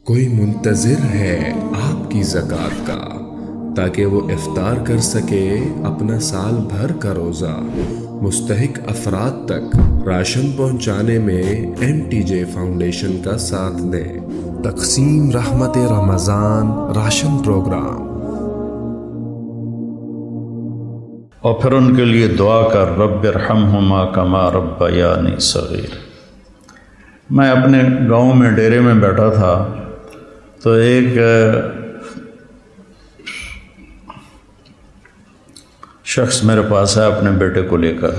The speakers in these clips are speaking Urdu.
کوئی منتظر ہے آپ کی زکوٰۃ کا تاکہ وہ افطار کر سکے اپنا سال بھر کا روزہ۔ مستحق افراد تک راشن پہنچانے میں MTJ فاؤنڈیشن کا ساتھ دیں۔ تقسیم رحمت رمضان راشن پروگرام۔ اور پھر ان کے لیے دعا کر رب ارحمہما کما ربیانی صغیر۔ میں اپنے گاؤں میں ڈیرے میں بیٹھا تھا تو ایک شخص میرے پاس آیا اپنے بیٹے کو لے کر،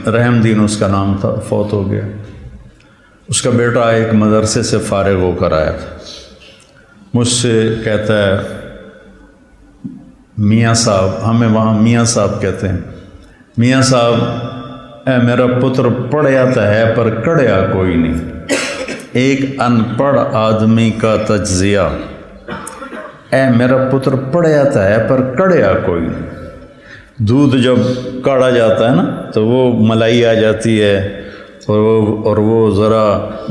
رحم دین اس کا نام تھا، فوت ہو گیا۔ اس کا بیٹا ایک مدرسے سے فارغ ہو کر آیا تھا، مجھ سے کہتا ہے میاں صاحب، ہمیں وہاں میاں صاحب کہتے ہیں، میاں صاحب اے میرا پتر پڑھ آتا ہے پر کڑیا کوئی نہیں۔ ایک ان پڑھ آدمی کا تجزیہ، اے میرا پتر پڑھ آتا ہے پر کڑیا کوئی نہیں۔ دودھ جب کاڑا جاتا ہے نا تو وہ ملائی آ جاتی ہے اور وہ ذرا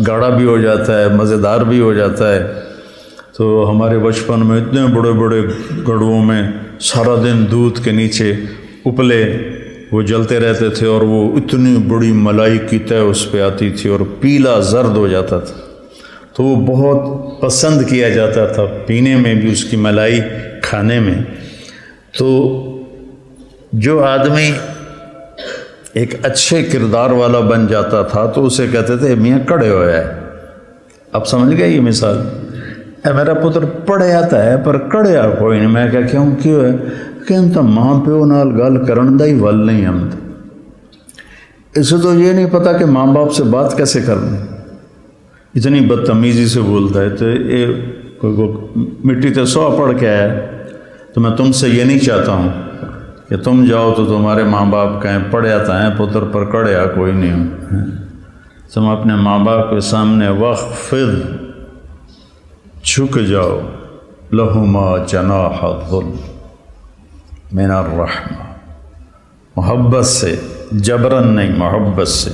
گاڑھا بھی ہو جاتا ہے، مزیدار بھی ہو جاتا ہے۔ تو ہمارے بچپن میں اتنے بڑے بڑے گڑھوں میں سارا دن دودھ کے نیچے اپلے وہ جلتے رہتے تھے اور وہ اتنی بڑی ملائی کی تہ اس پہ آتی تھی اور پیلا زرد ہو جاتا تھا، تو وہ بہت پسند کیا جاتا تھا پینے میں بھی، اس کی ملائی کھانے میں۔ تو جو آدمی ایک اچھے کردار والا بن جاتا تھا تو اسے کہتے تھے میاں کڑے ہویا ہے۔ اب سمجھ گئے یہ مثال؟ اے میرا پتر پڑھے آتا ہے پر کڑیا کوئی نہیں۔ میں کیوں ہے کہ ہم تو ماں پیو نال گل کرن دا ہی ول نہیں، ہم اسے تو یہ نہیں پتا کہ ماں باپ سے بات کیسے کرنی، اتنی بدتمیزی سے بولتا ہے۔ تو مٹی تے 100 پڑھ کے آیا، تو میں تم سے یہ نہیں چاہتا ہوں کہ تم جاؤ تو تمہارے ماں باپ کہیں پڑھ آتا ہے پتر پر کڑیا کوئی نہیں ہوں۔ تم اپنے ماں باپ کے سامنے وخفض، جھک جاؤ، لہما جناح الذل من الرحمہ، محبت سے، جبرن نہیں، محبت سے،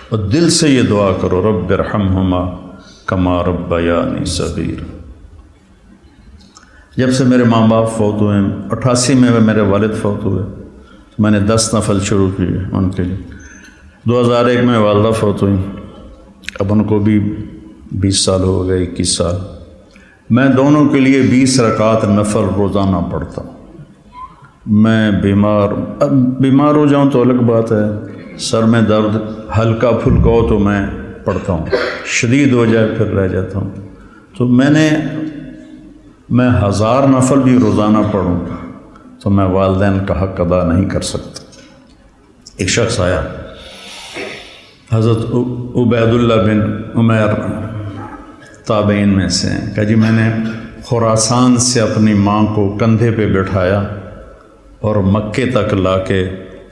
اور دل سے یہ دعا کرو رب ارحمہما کما ربیانی صغیر۔ جب سے میرے ماں باپ فوت ہوئے، 88 میں میرے والد فوت ہوئے، میں نے 10 نفل شروع کیے ان کے لیے۔ 2001 میں والدہ فوت ہوئی، اب ان کو بھی 20 سال ہو گئے، 21 سال۔ میں دونوں کے لیے 20 رکعت نفل روزانہ پڑھتا ہوں۔ میں بیمار ہو جاؤں تو الگ بات ہے، سر میں درد ہلکا پھلکا ہو تو میں پڑھتا ہوں، شدید ہو جائے پھر رہ جاتا ہوں۔ تو میں 1000 نفل بھی روزانہ پڑھوں تو میں والدین کا حق ادا نہیں کر سکتا۔ ایک شخص آیا، حضرت عبید اللہ بن عمیر تابعین میں سے ہیں، کہ جی میں نے خراسان سے اپنی ماں کو کندھے پہ بٹھایا اور مکے تک لا کے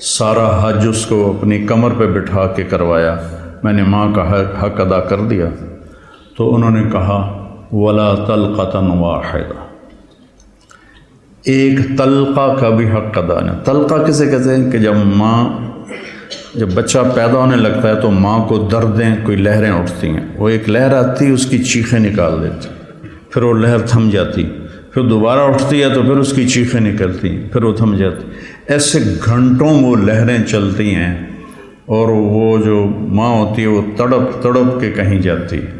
سارا حج اس کو اپنی کمر پہ بٹھا کے کروایا، میں نے ماں کا حق ادا کر دیا۔ تو انہوں نے کہا ولا طلقۃ واحدہ، ایک طلقہ کا بھی حق ادا نہیں۔ طلقہ کسے کہتے ہیں کہ جب بچہ پیدا ہونے لگتا ہے تو ماں کو دردیں، کوئی لہریں اٹھتی ہیں، وہ ایک لہر آتی، اس کی چیخیں نکال دیتی، پھر وہ لہر تھم جاتی، پھر دوبارہ اٹھتی ہے تو پھر اس کی چیخیں نکلتی ہیں، پھر وہ تھم جاتی۔ ایسے گھنٹوں وہ لہریں چلتی ہیں اور وہ جو ماں ہوتی ہے وہ تڑپ تڑپ کے کہیں جاتی ہے۔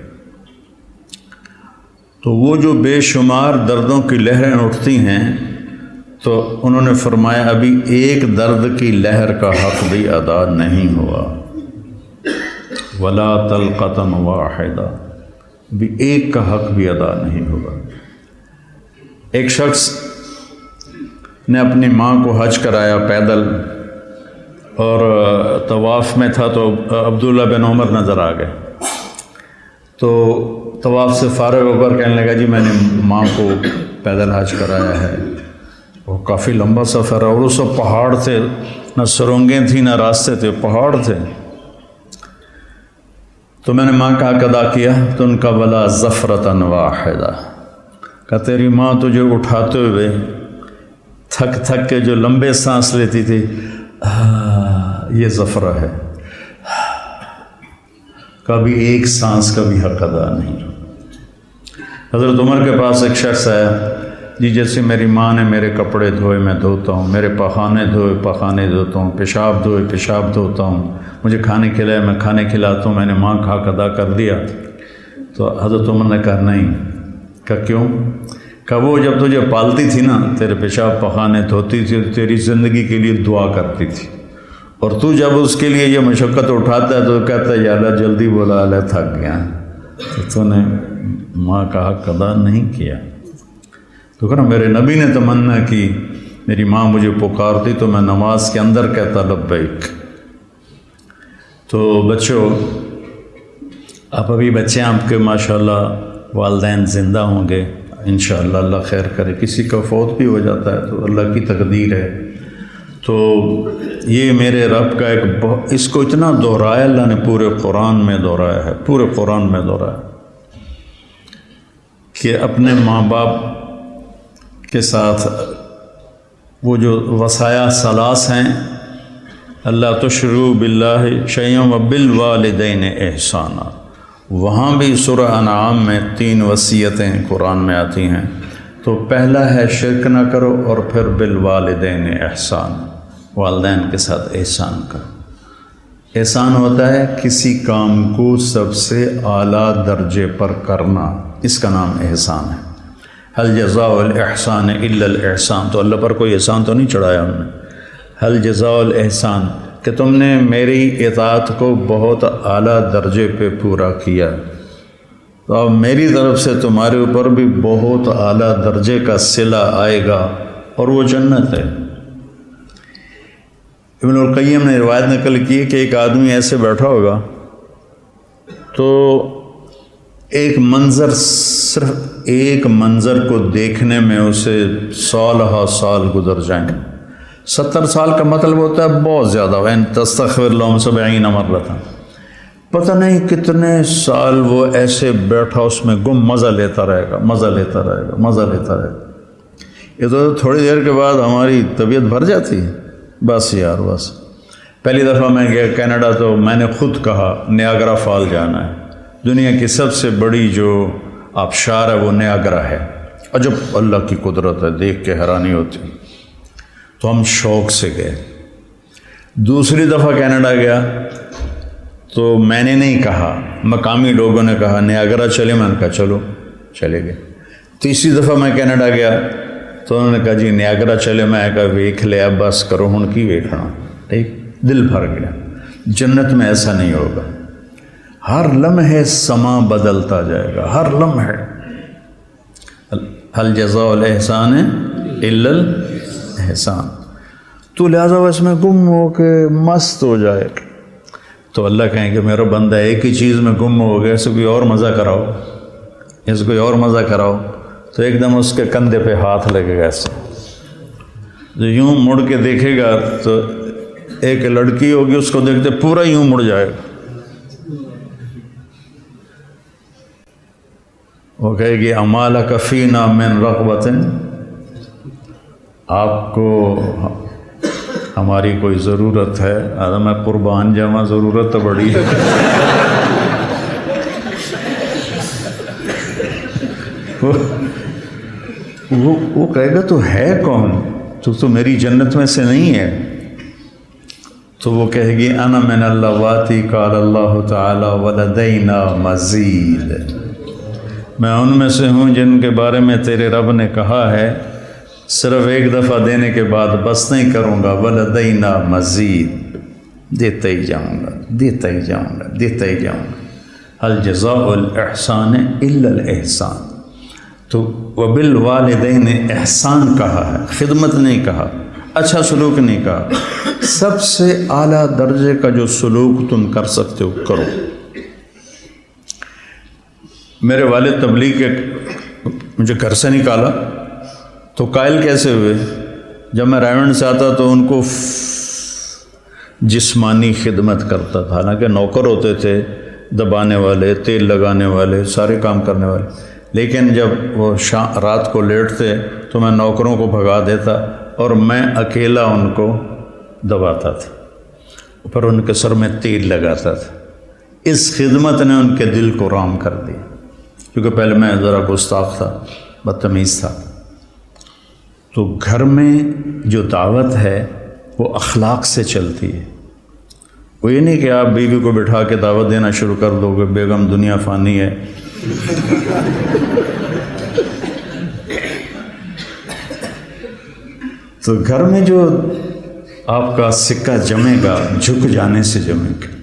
تو وہ جو بے شمار دردوں کی لہریں اٹھتی ہیں، تو انہوں نے فرمایا ابھی ایک درد کی لہر کا حق بھی ادا نہیں ہوا، ولا طلقۃ واحدہ، بھی ایک کا حق بھی ادا نہیں ہوگا۔ ایک شخص نے اپنی ماں کو حج کرایا پیدل، اور طواف میں تھا تو عبداللہ بن عمر نظر آ گئے، تو طواف سے فارغ ہو کر کہنے لگا جی میں نے ماں کو پیدل حج کرایا ہے، وہ کافی لمبا سفر ہے، اور اس وقت پہاڑ تھے، نہ سرنگیں تھیں نہ راستے تھے، پہاڑ تھے۔ تو میں نے ماں کا حق ادا کیا، تو ان کا ولا زفرۃ واحدہ، کہ تیری ماں تجھے اٹھاتے ہوئے تھک تھک کے جو لمبے سانس لیتی تھی، یہ زفرہ ہے، کبھی ایک سانس کا بھی حق ادا نہیں۔ حضرت عمر کے پاس ایک شخص آیا، جی جیسے میری ماں نے میرے کپڑے دھوئے میں دھوتا ہوں، میرے پخانے دھوئے پخانے دھوتا ہوں، پیشاب دھوئے پیشاب دھوتا ہوں، مجھے کھانے کھلائے میں کھانے کھلاتا ہوں، میں نے ماں کا حق ادا کر دیا۔ تو حضرت عمر نے کہا نہیں۔ کہا کیوں؟ کہا وہ جب تجھے پالتی تھی نا، تیرے پیشاب پخانے دھوتی تھی، تیری زندگی کے لیے دعا کرتی تھی، اور تو جب اس کے لیے یہ مشقت اٹھاتا ہے تو کہتا ہے یا اللہ جلدی بولا، اللہ تھک گیا، تو نے ماں کا حق ادا نہیں کیا۔ تو کہنا میرے نبی نے تمنا کی، میری ماں مجھے پکارتی تو میں نماز کے اندر کہتا لبیک۔ تو بچوں، آپ ابھی بچے آپ کے ماشاءاللہ والدین زندہ ہوں گے انشاءاللہ، اللہ خیر کرے، کسی کا فوت بھی ہو جاتا ہے تو اللہ کی تقدیر ہے۔ تو یہ میرے رب کا ایک اس کو اتنا دہرایا اللہ نے، پورے قرآن میں دہرایا ہے، پورے قرآن میں دہرایا کہ اپنے ماں باپ کے ساتھ وہ جو وصایا ثلاث ہیں، اللہ تشرکوا باللہ شیئا وبالوالدین احسانا، وہاں بھی سورہ انعام میں 3 وصیتیں قرآن میں آتی ہیں۔ تو پہلا ہے شرک نہ کرو، اور پھر بالوالدین احسان، والدین کے ساتھ احسان کرو۔ احسان ہوتا ہے کسی کام کو سب سے اعلیٰ درجے پر کرنا، اس کا نام احسان ہے۔ هل جزاء الاحسان الا الاحسان، تو اللہ پر کوئی احسان تو نہیں چڑھایا ہم نے۔ هل جزاء الاحسان کہ تم نے میری اطاعت کو بہت اعلیٰ درجے پہ پورا کیا، تو اب میری طرف سے تمہارے اوپر بھی بہت اعلیٰ درجے کا صلہ آئے گا، اور وہ جنت ہے۔ ابن القیم نے روایت نقل کی کہ ایک آدمی ایسے بیٹھا ہوگا تو ایک منظر، صرف ایک منظر کو دیکھنے میں اسے سالہ سال گزر جائیں گے۔ 70 سال کا مطلب ہوتا ہے بہت زیادہ، وَإِن تَسْتَغْفِرْ لَهُمْ 70 مرة، پتہ نہیں کتنے سال وہ ایسے بیٹھا اس میں گم مزہ لیتا رہے گا، مزہ لیتا رہے گا، مزہ لیتا رہے گا۔ یہ تو تھوڑی دیر کے بعد ہماری طبیعت بھر جاتی ہے، بس یار بس۔ پہلی دفعہ میں گیا کینیڈا تو میں نے خود کہا نیاگرا فال جانا ہے، دنیا کی سب سے بڑی جو آبشار ہے وہ نیاگرا ہے، عجب اللہ کی قدرت ہے، دیکھ کے حیرانی ہوتی۔ تو ہم شوق سے گئے۔ دوسری دفعہ کینیڈا گیا تو میں نے نہیں کہا، مقامی لوگوں نے کہا نیاگرا چلے، میں نے کہا چلو، چلے گئے۔ تیسری دفعہ میں کینیڈا گیا تو انہوں نے کہا جی نیاگرا چلے، میں کہا ویکھ لیا، بس کرو ہن کی ویکھنا، ٹھیک، دل بھر گیا۔ جنت میں ایسا نہیں ہوگا، ہر لمحے سما بدلتا جائے گا، ہر لمحے۔ هل جزاء الاحسان الا الاحسان، تو لہذا اس میں گم ہو کے مست ہو جائے تو اللہ کہیں کہ میرا بندہ ایک ہی چیز میں گم ہو گیا، اسے کوئی اور مزہ کراؤ، اسے کوئی اور مزہ کراؤ، تو ایک دم اس کے کندھے پہ ہاتھ لگے گا، ایسے جو یوں مڑ کے دیکھے گا تو ایک لڑکی ہوگی اس کو دیکھتے پورا یوں مڑ جائے گا، وہ کہے گی امالک فینا من رغبت، آپ کو ہماری کوئی ضرورت ہے؟ میں قربان جاواں، ضرورت تو بڑی ہے۔ وہ کہے گا تو ہے کون، تو میری جنت میں سے نہیں ہے۔ تو وہ کہے گی انا من اللواتی قال اللہ تعالی ولدینا مزید، میں ان میں سے ہوں جن کے بارے میں تیرے رب نے کہا ہے صرف ایک دفعہ دینے کے بعد بس نہیں کروں گا، ولدینا مزید، دیتا ہی جاؤں گا، دیتا ہی جاؤں گا، دیتا ہی جاؤں گا۔ هل جزاء الاحسان الا الاحسان، تو وبالوالدین احسان کہا ہے، خدمت نہیں کہا، اچھا سلوک نہیں کہا، سب سے اعلیٰ درجے کا جو سلوک تم کر سکتے ہو کرو۔ میرے والد تبلیغ کے مجھے گھر سے نکالا تو قائل کیسے ہوئے؟ جب میں رائمنڈ سے آتا تو ان کو جسمانی خدمت کرتا تھا، حالانکہ نوکر ہوتے تھے، دبانے والے، تیل لگانے والے، سارے کام کرنے والے، لیکن جب وہ رات کو لیٹتے تو میں نوکروں کو بھگا دیتا اور میں اکیلا ان کو دباتا تھا، پر ان کے سر میں تیل لگاتا تھا۔ اس خدمت نے ان کے دل کو رام کر دیا، کیونکہ پہلے میں ذرا گستاخ تھا، بدتمیز تھا. تو گھر میں جو دعوت ہے وہ اخلاق سے چلتی ہے. وہ یہ نہیں کہ آپ بیوی کو بٹھا کے دعوت دینا شروع کر دو گے، بیگم دنیا فانی ہے. تو گھر میں جو آپ کا سکہ جمے گا جھک جانے سے جمے گا.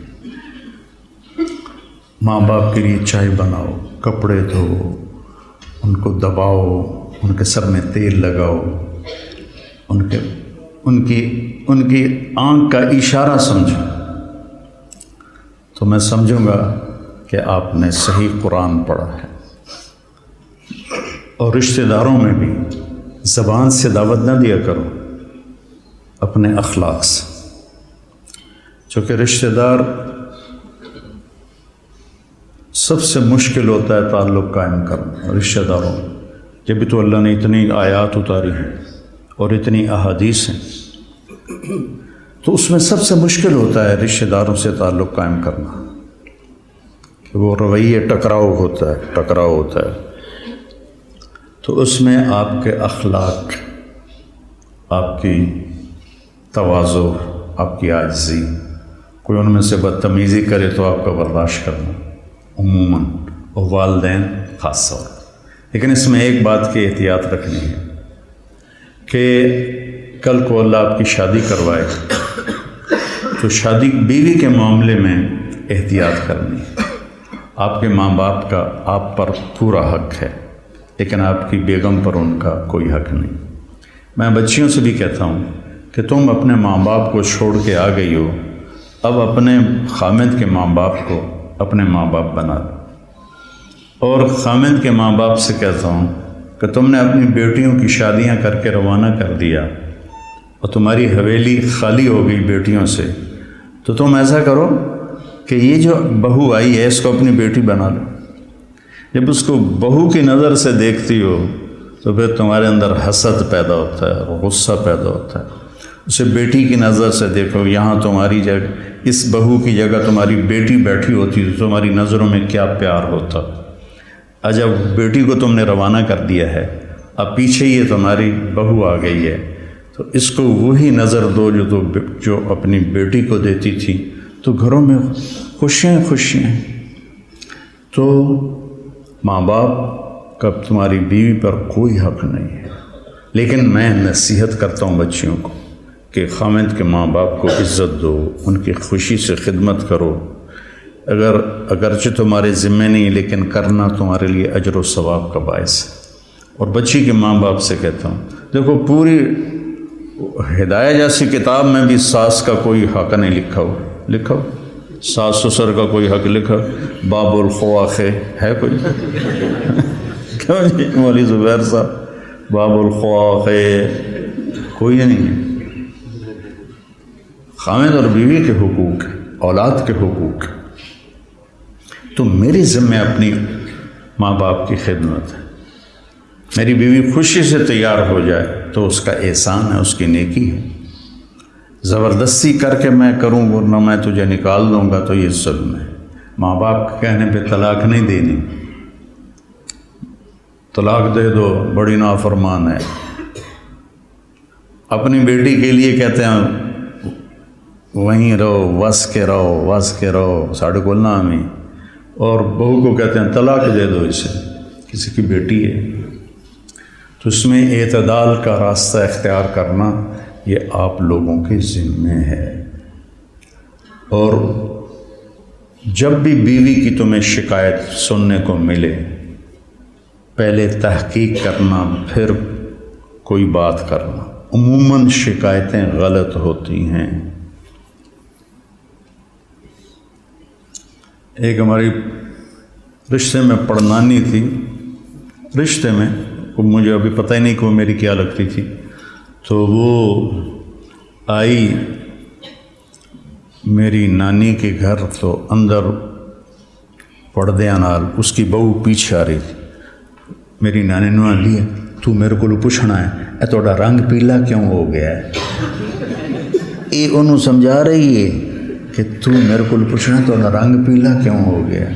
ماں باپ کے لیے چائے بناؤ، کپڑے دھو، ان کو دباؤ، ان کے سر میں تیل لگاؤ، ان کی آنکھ کا اشارہ سمجھو، تو میں سمجھوں گا کہ آپ نے صحیح قرآن پڑھا ہے. اور رشتہ داروں میں بھی زبان سے دعوت نہ دیا کرو، اپنے اخلاق سے. چونکہ رشتہ دار سب سے مشکل ہوتا ہے تعلق قائم کرنا رشتہ داروں. جب بھی تو اللہ نے اتنی آیات اتاری ہیں اور اتنی احادیث ہیں، تو اس میں سب سے مشکل ہوتا ہے رشتہ داروں سے تعلق قائم کرنا، کہ وہ رویے ٹکراؤ ہوتا ہے. تو اس میں آپ کے اخلاق، آپ کی تواضع، آپ کی عاجزی، کوئی ان میں سے بدتمیزی کرے تو آپ کا برداشت کرنا عموماً، اور والدین خاص طور. لیکن اس میں ایک بات کی احتیاط رکھنی ہے کہ کل کو اللہ آپ کی شادی کروائے تو شادی بیوی کے معاملے میں احتیاط کرنی ہے. آپ کے ماں باپ کا آپ پر پورا حق ہے، لیکن آپ کی بیگم پر ان کا کوئی حق نہیں. میں بچیوں سے بھی کہتا ہوں کہ تم اپنے ماں باپ کو چھوڑ کے آ گئی ہو، اب اپنے خامد کے ماں باپ کو اپنے ماں باپ بنا دو. اور خامد کے ماں باپ سے کہتا ہوں کہ تم نے اپنی بیٹیوں کی شادیاں کر کے روانہ کر دیا اور تمہاری حویلی خالی ہو گئی بیٹیوں سے، تو تم ایسا کرو کہ یہ جو بہو آئی ہے اس کو اپنی بیٹی بنا لو. جب اس کو بہو کی نظر سے دیکھتی ہو تو پھر تمہارے اندر حسد پیدا ہوتا ہے، غصہ پیدا ہوتا ہے. اسے بیٹی کی نظر سے دیکھو، یہاں تمہاری جگہ، اس بہو کی جگہ تمہاری بیٹی بیٹھی ہوتی تو تمہاری نظروں میں کیا پیار ہوتا. جب بیٹی کو تم نے روانہ کر دیا ہے، اب پیچھے یہ تمہاری بہو آ گئی ہے، تو اس کو وہی نظر دو جو اپنی بیٹی کو دیتی تھی، تو گھروں میں خوشیاں. تو ماں باپ کا تمہاری بیوی پر کوئی حق نہیں ہے. لیکن میں نصیحت کرتا ہوں بچیوں کو کہ خامد کے ماں باپ کو عزت دو، ان کی خوشی سے خدمت کرو. اگرچہ تمہارے ذمے نہیں، لیکن کرنا تمہارے لیے اجر و ثواب کا باعث ہے. اور بچی کے ماں باپ سے کہتا ہوں، دیکھو پوری ہدایہ جیسی کتاب میں بھی ساس کا کوئی حق نہیں لکھا ہو. ساس سسر کا کوئی حق لکھا، باب الخواخ ہے کوئی؟ کیوں جی مولوی زبیر صاحب، باب الخواخ کوئی نہیں ہے. خامد اور بیوی کے حقوق، اولاد کے حقوق. تو میری ذمہ اپنی ماں باپ کی خدمت ہے. میری بیوی خوشی سے تیار ہو جائے تو اس کا احسان ہے، اس کی نیکی ہے. زبردستی کر کے میں کروں ورنہ میں تجھے نکال دوں گا تو یہ ظلم ہے. ماں باپ کے کہنے پہ طلاق نہیں دینی. طلاق دے دو، بڑی نافرمان ہے. اپنی بیٹی کے لیے کہتے ہیں وہیں رہو، وس کے رہو ساڑھے کو نامی، اور بہو کو کہتے ہیں طلاق دے دو اسے، کسی کی بیٹی ہے. تو اس میں اعتدال کا راستہ اختیار کرنا یہ آپ لوگوں کے ذمے ہے. اور جب بھی بیوی کی تمہیں شکایت سننے کو ملے، پہلے تحقیق کرنا، پھر کوئی بات کرنا. عموماً شکایتیں غلط ہوتی ہیں. ایک ہماری رشتے میں پڑنانی تھی، رشتے میں مجھے ابھی پتہ ہی نہیں کہ وہ میری کیا لگتی تھی. تو وہ آئی میری نانی کے گھر، تو اندر پردے نال اس کی بہو پیچھے آ رہی تھی. میری نانی نے لیا، تو میرے کو پوچھنا ہے اے تھوڑا رنگ پیلا کیوں ہو گیا ہے. یہ انہوں سمجھا رہی ہے کہ تو میرے کو پوچھنا تھوڑا رنگ پیلا کیوں ہو گیا.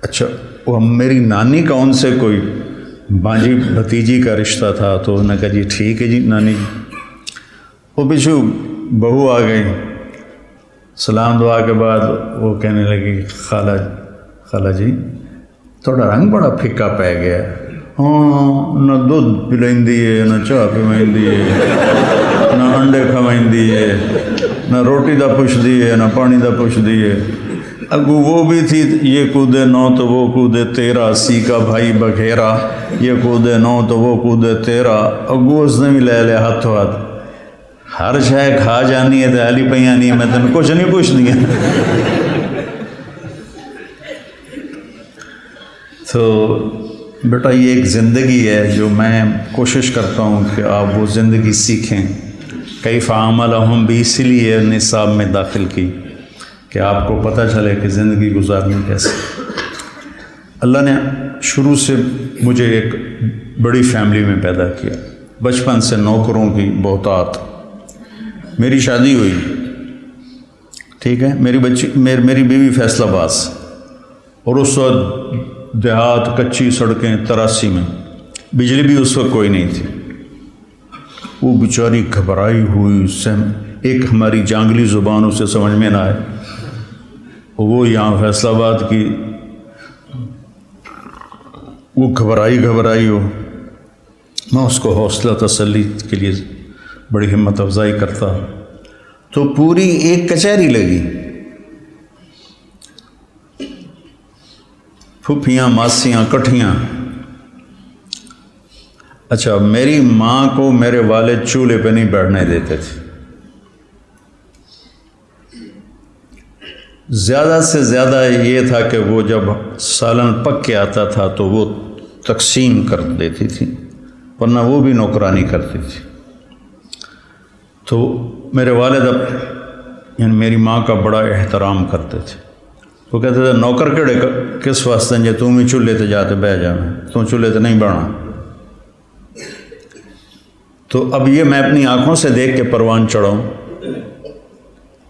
اچھا وہ میری نانی کا ان سے کوئی بانجی بھتیجی کا رشتہ تھا، تو انہوں نے کہا جی ٹھیک ہے جی نانی جی۔ وہ پیچھو بہو آ گئی، سلام دعا کے بعد وہ کہنے لگی خالہ جی تھوڑا رنگ بڑا پھکا پی گیا، ہاں نہ دودھ پلائندی ہے، نہ چاہ پلائندی ہے، نہ انڈے کھوائندی ہے، نہ روٹی دا پوچھدی ہے، نہ پانی دا پوچھدی ہے۔ اگو وہ بھی تھی یہ کودے نو تو وہ کودے تیرا، سی کا بھائی بگھیرا، یہ کودے نو تو وہ کودے تیرا۔ اگو اس نے بھی لے لیا ہاتھوں ہاتھ، ہر شے کھا جانی ہے تو حالی پہ آنی ہے، میں تین کچھ نہیں پوچھنی ہے۔ تو بیٹا یہ ایک زندگی ہے جو میں کوشش کرتا ہوں کہ آپ وہ زندگی سیکھیں۔ کیف عاملہم بھی اسی لیے نصاب میں داخل کی کہ آپ کو پتہ چلے کہ زندگی گزارنی کیسے۔ اللہ نے شروع سے مجھے ایک بڑی فیملی میں پیدا کیا، بچپن سے نوکروں کی بہتات۔ میری شادی ہوئی، ٹھیک ہے، میری بیوی فیصل آباد سے، اور اس وقت دیہات کچی سڑکیں 83 میں، بجلی بھی اس وقت کوئی نہیں تھی۔ وہ بیچاری گھبرائی ہوئی، ایک ہماری جانگلی زبان اسے سمجھ میں نہ آئے، وہ یہاں فیصل آباد کی، وہ گھبرائی ہو، میں اس کو حوصلہ تسلی کے لیے بڑی ہمت افزائی کرتا، تو پوری ایک کچہری لگی، پھوپھیاں ماسیاں کٹھیاں۔ اچھا، میری ماں کو میرے والد چولہے پہ نہیں بیٹھنے دیتے تھے، زیادہ سے زیادہ یہ تھا کہ وہ جب سالن پک کے آتا تھا تو وہ تقسیم کر دیتی تھی، ورنہ وہ بھی نوکرانی کرتی تھی۔ تو میرے والد یعنی میری ماں کا بڑا احترام کرتے تھے۔ وہ کہتے تھے نوکر کہڑے کس واسطے جے تم ہی چولہے تے جاتے بہ جانا، تم چولہے تے نہیں بہنا۔ تو اب یہ میں اپنی آنکھوں سے دیکھ کے پروان چڑھاؤں۔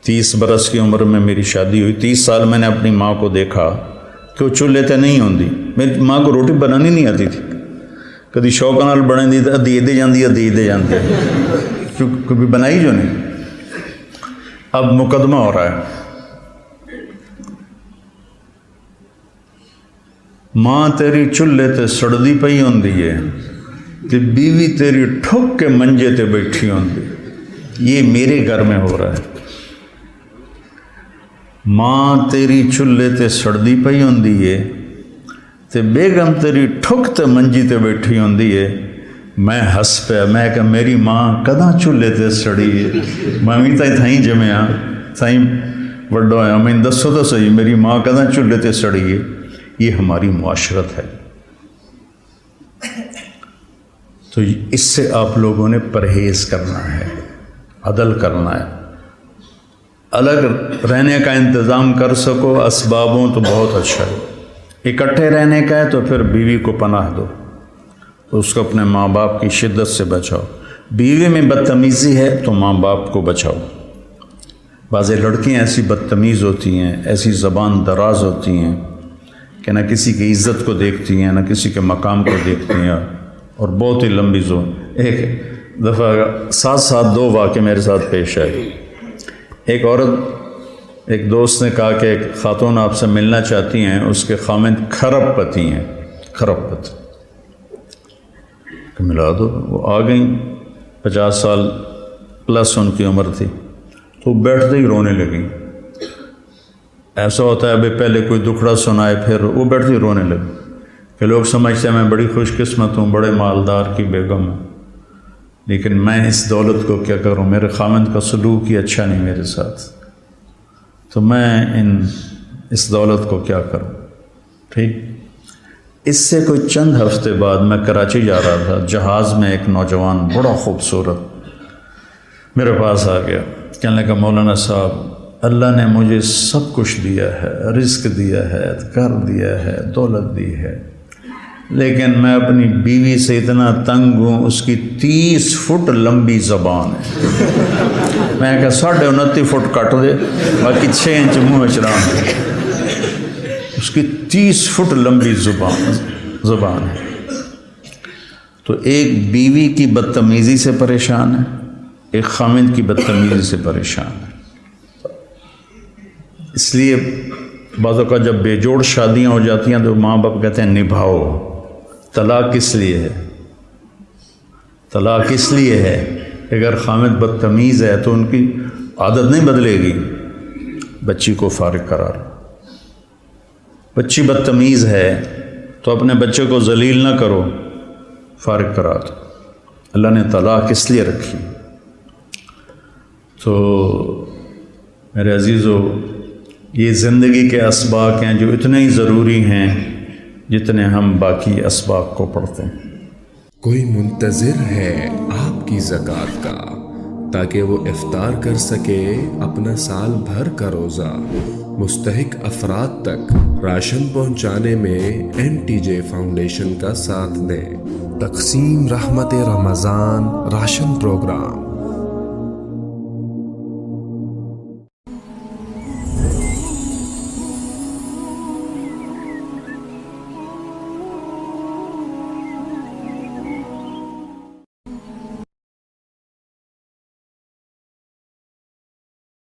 30 برس کی عمر میں میری شادی ہوئی، 30 سال میں نے اپنی ماں کو دیکھا کہ وہ چولہے تے نہیں ہوندی۔ میری ماں کو روٹی بنانی نہیں آتی تھی، کدی شوق نال بنے دی ادھی دے جاندی کبھی بنائی جو نہیں۔ اب مقدمہ ہو رہا ہے، ماں تیری چولہے تے سڑدی پئی ہوندی ہے تے بیوی تیری ٹھک کے منجے تے بیٹھی ہوندی۔ یہ میرے گھر میں ہو رہا ہے۔ ماں تیری چولہے تے سڑدی پئی ہوندی ہے تے بیگم تیری ٹھک تے منجی تے بیٹھی ہوندی ہے۔ میں ہس پیا، میں کہ میری ماں کداں چولہے تے سڑی ہے، میں بھی تھائیں جمیا تھائیں وڈو آیا، میں دسو تو صحیح میری ماں کداں چولہے تے سڑی ہے۔ یہ ہماری معاشرت ہے، تو اس سے آپ لوگوں نے پرہیز کرنا ہے، عدل کرنا ہے۔ الگ رہنے کا انتظام کر سکو اسبابوں تو بہت اچھا ہے، اکٹھے رہنے کا ہے تو پھر بیوی کو پناہ دو، اس کو اپنے ماں باپ کی شدت سے بچاؤ۔ بیوی میں بدتمیزی ہے تو ماں باپ کو بچاؤ۔ بعض لڑکیاں ایسی بدتمیز ہوتی ہیں، ایسی زبان دراز ہوتی ہیں کہ نہ کسی کی عزت کو دیکھتی ہیں، نہ کسی کے مقام کو دیکھتی ہیں، اور بہت ہی لمبی زون۔ ایک دفعہ ساتھ 2 واقعے میرے ساتھ پیش آئے۔ ایک عورت، ایک دوست نے کہا کہ ایک خاتون آپ سے ملنا چاہتی ہیں، اس کے خامند کھرب پتی ہیں، کھرب پتی، کہ ملا دو۔ وہ آ گئیں، 50 سال پلس ان کی عمر تھی، تو بیٹھتے ہی رونے لگیں۔ ایسا ہوتا ہے ابھی پہلے کوئی دکھڑا سنائے پھر وہ بیٹھتی ہی رونے لگی کہ لوگ سمجھتے ہیں میں بڑی خوش قسمت ہوں، بڑے مالدار کی بیگم ہوں، لیکن میں اس دولت کو کیا کروں، میرے خامند کا سلوک ہی اچھا نہیں میرے ساتھ، تو میں اس دولت کو کیا کروں۔ ٹھیک، اس سے کوئی چند ہفتے بعد میں کراچی جا رہا تھا، جہاز میں ایک نوجوان بڑا خوبصورت میرے پاس آ گیا، کہنے لگا مولانا صاحب اللہ نے مجھے سب کچھ دیا ہے، رزق دیا ہے، گھر دیا ہے، دولت دی ہے، لیکن میں اپنی بیوی سے اتنا تنگ ہوں، اس کی 30 فٹ لمبی زبان ہے۔ میں کہا 29.5 فٹ کٹ دے، باقی 6 انچ منہ چڑھا۔ اس کی 30 فٹ لمبی زبان ہے. تو ایک بیوی کی بدتمیزی سے پریشان ہے، ایک خامند کی بدتمیزی سے پریشان ہے. اس لیے بعض اوقات جب بے جوڑ شادیاں ہو جاتی ہیں تو ماں باپ کہتے ہیں نبھاؤ. طلاق کس لیے ہے؟ طلاق اس لیے ہے کہ اگر خامد بدتمیز ہے تو ان کی عادت نہیں بدلے گی. بچی کو فارغ قرار. بچی بدتمیز ہے تو اپنے بچے کو ذلیل نہ کرو، فارغ قرار دو. اللہ نے طلاق اس لیے رکھی. تو میرے عزیزو، یہ زندگی کے اسباق ہیں جو اتنے ہی ضروری ہیں جتنے ہم باقی اسباق کو پڑھتے ہیں. کوئی منتظر ہے آپ کی زکوٰۃ کا تاکہ وہ افطار کر سکے اپنا سال بھر کا روزہ. مستحق افراد تک راشن پہنچانے میں NTJ فاؤنڈیشن کا ساتھ دیں. تقسیم رحمت رمضان راشن پروگرام